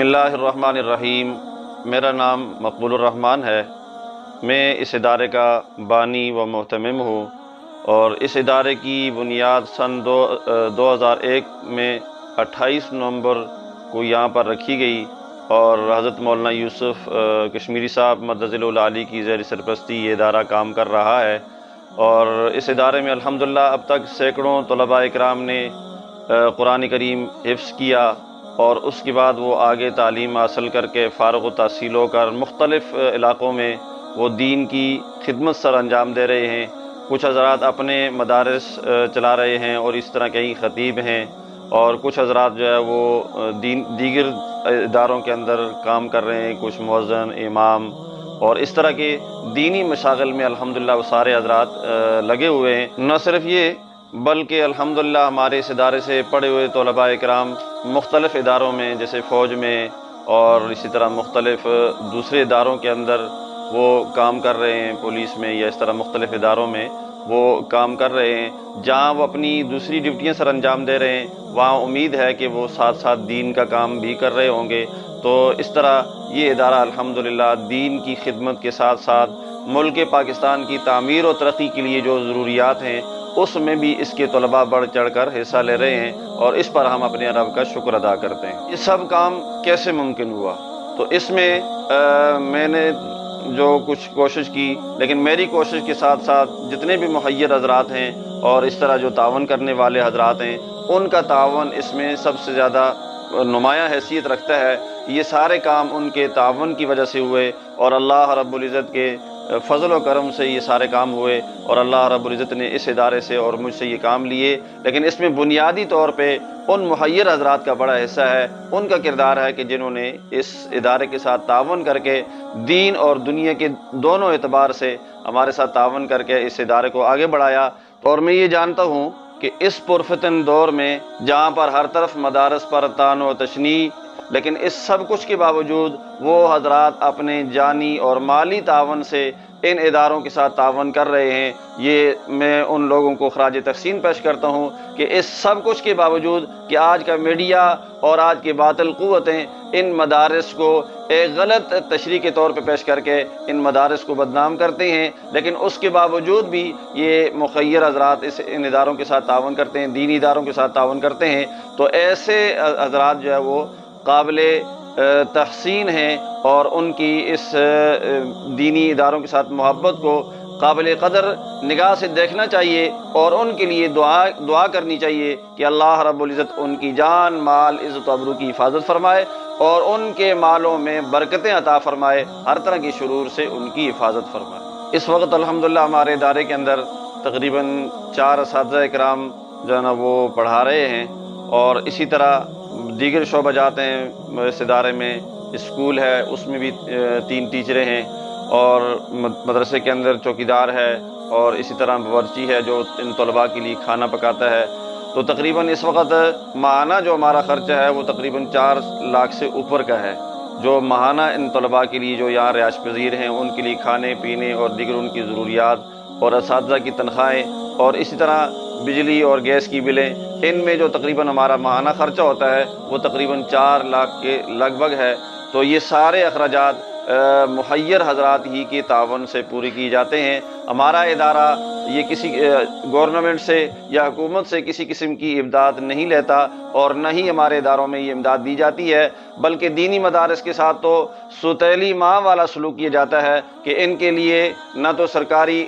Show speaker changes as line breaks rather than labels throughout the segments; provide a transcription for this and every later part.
اللہ الرحمن الرحیم۔ میرا نام مقبول الرحمن ہے۔ میں اس ادارے کا بانی و محتمم ہوں، اور اس ادارے کی بنیاد سن 2001 میں 28 نومبر کو یہاں پر رکھی گئی، اور حضرت مولانا یوسف کشمیری صاحب مدظل العالی کی زیر سرپرستی یہ ادارہ کام کر رہا ہے۔ اور اس ادارے میں الحمدللہ اب تک سینکڑوں طلباء اکرام نے قرآن کریم حفظ کیا، اور اس کے بعد وہ آگے تعلیم حاصل کر کے فارغ التحصیل ہو کر مختلف علاقوں میں وہ دین کی خدمت سر انجام دے رہے ہیں۔ کچھ حضرات اپنے مدارس چلا رہے ہیں، اور اس طرح کئی خطیب ہیں، اور کچھ حضرات جو ہے وہ دیگر اداروں کے اندر کام کر رہے ہیں، کچھ مؤذن، امام، اور اس طرح کے دینی مشاغل میں الحمدللہ وہ سارے حضرات لگے ہوئے ہیں۔ نہ صرف یہ بلکہ الحمدللہ ہمارے اس ادارے سے پڑھے ہوئے طلباء اکرام مختلف اداروں میں، جیسے فوج میں اور اسی طرح مختلف دوسرے اداروں کے اندر وہ کام کر رہے ہیں، پولیس میں یا اس طرح مختلف اداروں میں وہ کام کر رہے ہیں۔ جہاں وہ اپنی دوسری ڈیوٹیاں سر انجام دے رہے ہیں، وہاں امید ہے کہ وہ ساتھ ساتھ دین کا کام بھی کر رہے ہوں گے۔ تو اس طرح یہ ادارہ الحمدللہ دین کی خدمت کے ساتھ ساتھ ملک پاکستان کی تعمیر و ترقی کے لیے جو ضروریات ہیں اس میں بھی اس کے طلباء بڑھ چڑھ کر حصہ لے رہے ہیں، اور اس پر ہم اپنے رب کا شکر ادا کرتے ہیں۔ یہ سب کام کیسے ممکن ہوا؟ تو اس میں میں نے جو کچھ کوشش کی، لیکن میری کوشش کے ساتھ ساتھ جتنے بھی مخیر حضرات ہیں اور اس طرح جو تعاون کرنے والے حضرات ہیں، ان کا تعاون اس میں سب سے زیادہ نمایاں حیثیت رکھتا ہے۔ یہ سارے کام ان کے تعاون کی وجہ سے ہوئے، اور اللہ رب العزت کے فضل و کرم سے یہ سارے کام ہوئے، اور اللہ رب العزت نے اس ادارے سے اور مجھ سے یہ کام لیے۔ لیکن اس میں بنیادی طور پہ ان مخیر حضرات کا بڑا حصہ ہے، ان کا کردار ہے کہ جنہوں نے اس ادارے کے ساتھ تعاون کر کے دین اور دنیا کے دونوں اعتبار سے ہمارے ساتھ تعاون کر کے اس ادارے کو آگے بڑھایا۔ اور میں یہ جانتا ہوں کہ اس پرفتن دور میں جہاں پر ہر طرف مدارس پر طعن و تشنیع، لیکن اس سب کچھ کے باوجود وہ حضرات اپنے جانی اور مالی تعاون سے ان اداروں کے ساتھ تعاون کر رہے ہیں۔ یہ میں ان لوگوں کو خراج تحسین پیش کرتا ہوں کہ اس سب کچھ کے باوجود کہ آج کا میڈیا اور آج کے باطل قوتیں ان مدارس کو ایک غلط تشریح کے طور پہ پیش کر کے ان مدارس کو بدنام کرتے ہیں، لیکن اس کے باوجود بھی یہ مخیر حضرات ان اداروں کے ساتھ تعاون کرتے ہیں، دینی اداروں کے ساتھ تعاون کرتے ہیں۔ تو ایسے حضرات جو ہے وہ قابل تحسین ہیں، اور ان کی اس دینی اداروں کے ساتھ محبت کو قابل قدر نگاہ سے دیکھنا چاہیے، اور ان کے لیے دعا کرنی چاہیے کہ اللہ رب العزت ان کی جان، مال، عزت و آبرو کی حفاظت فرمائے، اور ان کے مالوں میں برکتیں عطا فرمائے، ہر طرح کی شرور سے ان کی حفاظت فرمائے۔ اس وقت الحمدللہ ہمارے ادارے کے اندر تقریباً 4 اساتذہ اکرام جو ہے نا وہ پڑھا رہے ہیں، اور اسی طرح دیگر شعبہ جات ہیں اس ادارے میں۔ اسکول ہے، اس میں بھی 3 ٹیچریں ہیں، اور مدرسے کے اندر چوکیدار ہے، اور اسی طرح باورچی ہے جو ان طلباء کے لیے کھانا پکاتا ہے۔ تو تقریباً اس وقت ماہانہ جو ہمارا خرچہ ہے وہ تقریباً 4 لاکھ سے اوپر کا ہے، جو ماہانہ ان طلباء کے لیے جو یہاں رہائش پذیر ہیں ان کے لیے کھانے پینے اور دیگر ان کی ضروریات، اور اساتذہ کی تنخواہیں، اور اسی طرح بجلی اور گیس کی بلیں، ان میں جو تقریباً ہمارا ماہانہ خرچہ ہوتا ہے وہ تقریباً 4 لاکھ کے لگ بھگ ہے۔ تو یہ سارے اخراجات مخیر حضرات ہی کے تعاون سے پورے کیے جاتے ہیں۔ ہمارا ادارہ یہ کسی گورنمنٹ سے یا حکومت سے کسی قسم کی امداد نہیں لیتا، اور نہ ہی ہمارے اداروں میں یہ امداد دی جاتی ہے، بلکہ دینی مدارس کے ساتھ تو سوتیلی ماں والا سلوک کیا جاتا ہے کہ ان کے لیے نہ تو سرکاری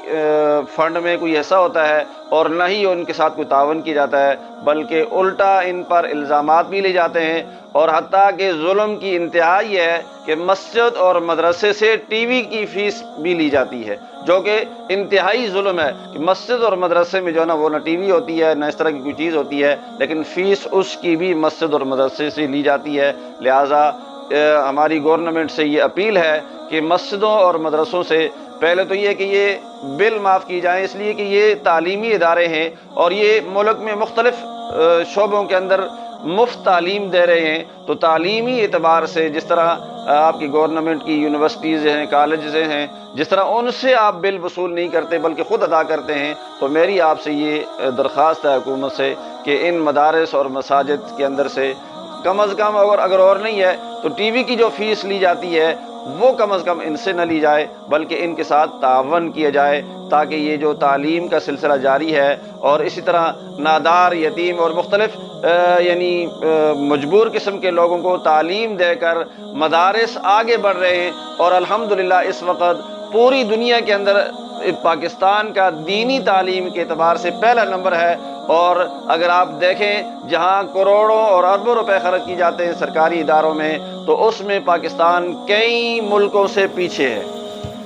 فنڈ میں کوئی حصہ ہوتا ہے، اور نہ ہی ان کے ساتھ کوئی تعاون کیا جاتا ہے، بلکہ الٹا ان پر الزامات بھی لے جاتے ہیں۔ اور حتیٰ کہ ظلم کی انتہا یہ ہے کہ مسجد اور مدرسے سے ٹی وی کی فیس بھی لی جاتی ہے، جو کہ انتہائی ظلم ہے کہ مسجد اور مدرسے میں جو ہے نا وہ نہ ٹی وی ہوتی ہے نہ اس طرح کی کوئی چیز ہوتی ہے، لیکن فیس اس کی بھی مسجد اور مدرسے سے لی جاتی ہے۔ لہٰذا ہماری گورنمنٹ سے یہ اپیل ہے کہ مسجدوں اور مدرسوں سے پہلے تو یہ کہ یہ بل معاف کی جائیں، اس لیے کہ یہ تعلیمی ادارے ہیں، اور یہ ملک میں مختلف شعبوں کے اندر مفت تعلیم دے رہے ہیں۔ تو تعلیمی اعتبار سے جس طرح آپ کی گورنمنٹ کی یونیورسٹیز ہیں، کالجز ہیں، جس طرح ان سے آپ بل وصول نہیں کرتے بلکہ خود ادا کرتے ہیں، تو میری آپ سے یہ درخواست ہے حکومت سے کہ ان مدارس اور مساجد کے اندر سے کم از کم اگر اور نہیں ہے تو ٹی وی کی جو فیس لی جاتی ہے وہ کم از کم ان سے نہ لی جائے، بلکہ ان کے ساتھ تعاون کیا جائے، تاکہ یہ جو تعلیم کا سلسلہ جاری ہے، اور اسی طرح نادار، یتیم اور مختلف مجبور قسم کے لوگوں کو تعلیم دے کر مدارس آگے بڑھ رہے ہیں، اور الحمدللہ اس وقت پوری دنیا کے اندر پاکستان کا دینی تعلیم کے اعتبار سے پہلا نمبر ہے۔ اور اگر آپ دیکھیں جہاں کروڑوں اور اربوں روپے خرچ کی جاتے ہیں سرکاری اداروں میں، تو اس میں پاکستان کئی ملکوں سے پیچھے ہے۔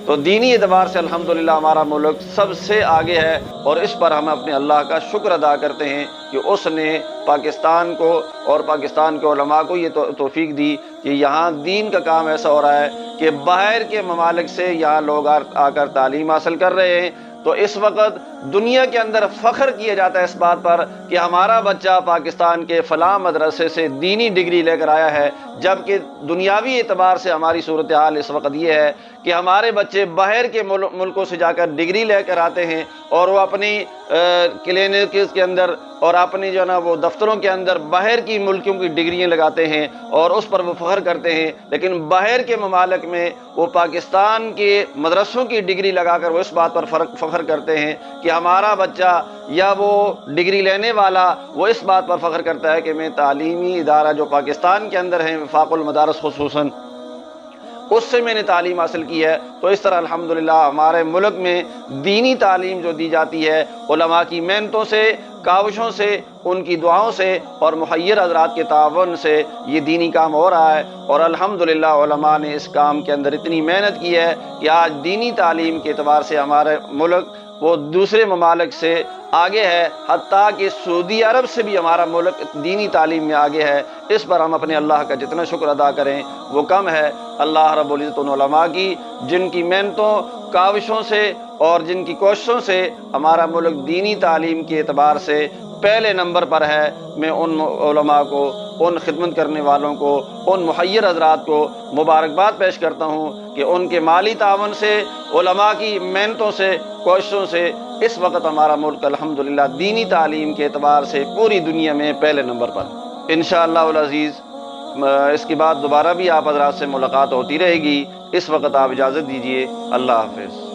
تو دینی اعتبار سے الحمدللہ ہمارا ملک سب سے آگے ہے، اور اس پر ہم اپنے اللہ کا شکر ادا کرتے ہیں کہ اس نے پاکستان کو اور پاکستان کے علماء کو یہ توفیق دی کہ یہاں دین کا کام ایسا ہو رہا ہے کہ باہر کے ممالک سے یہاں لوگ آ کر تعلیم حاصل کر رہے ہیں۔ تو اس وقت دنیا کے اندر فخر کیا جاتا ہے اس بات پر کہ ہمارا بچہ پاکستان کے فلاں مدرسے سے دینی ڈگری لے کر آیا ہے، جبکہ دنیاوی اعتبار سے ہماری صورتحال اس وقت یہ ہے کہ ہمارے بچے باہر کے ملکوں سے جا کر ڈگری لے کر آتے ہیں، اور وہ اپنی کلینکس کے اندر اور اپنی جو ہے نا وہ دفتروں کے اندر باہر کی ملکوں کی ڈگریاں لگاتے ہیں، اور اس پر وہ فخر کرتے ہیں، لیکن باہر کے ممالک میں وہ پاکستان کے مدرسوں کی ڈگری لگا کر وہ اس بات پر فخر کرتے ہیں کہ ہمارا بچہ یا وہ ڈگری لینے والا وہ اس بات پر فخر کرتا ہے کہ میں تعلیمی ادارہ جو پاکستان کے اندر ہے، وفاق المدارس خصوصاً، اس سے میں نے تعلیم حاصل کی ہے۔ تو اس طرح الحمدللہ ہمارے ملک میں دینی تعلیم جو دی جاتی ہے علماء کی محنتوں سے، کاوشوں سے، ان کی دعاؤں سے اور محیر حضرات کے تعاون سے یہ دینی کام ہو رہا ہے، اور الحمدللہ علماء نے اس کام کے اندر اتنی محنت کی ہے کہ آج دینی تعلیم کے اعتبار سے ہمارے ملک وہ دوسرے ممالک سے آگے ہے، حتیٰ کہ سعودی عرب سے بھی ہمارا ملک دینی تعلیم میں آگے ہے۔ اس پر ہم اپنے اللہ کا جتنا شکر ادا کریں وہ کم ہے۔ اللہ رب العزت ان علماء کی جن کی محنتوں، کاوشوں سے اور جن کی کوششوں سے ہمارا ملک دینی تعلیم کے اعتبار سے پہلے نمبر پر ہے، میں ان علماء کو، ان خدمت کرنے والوں کو، ان محیر حضرات کو مبارکباد پیش کرتا ہوں کہ ان کے مالی تعاون سے، علماء کی محنتوں سے، کوششوں سے اس وقت ہمارا ملک الحمدللہ دینی تعلیم کے اعتبار سے پوری دنیا میں پہلے نمبر پر۔ انشاءاللہ العزیز اس کے بعد دوبارہ بھی آپ حضرات سے ملاقات ہوتی رہے گی۔ اس وقت آپ اجازت دیجیے، اللہ حافظ۔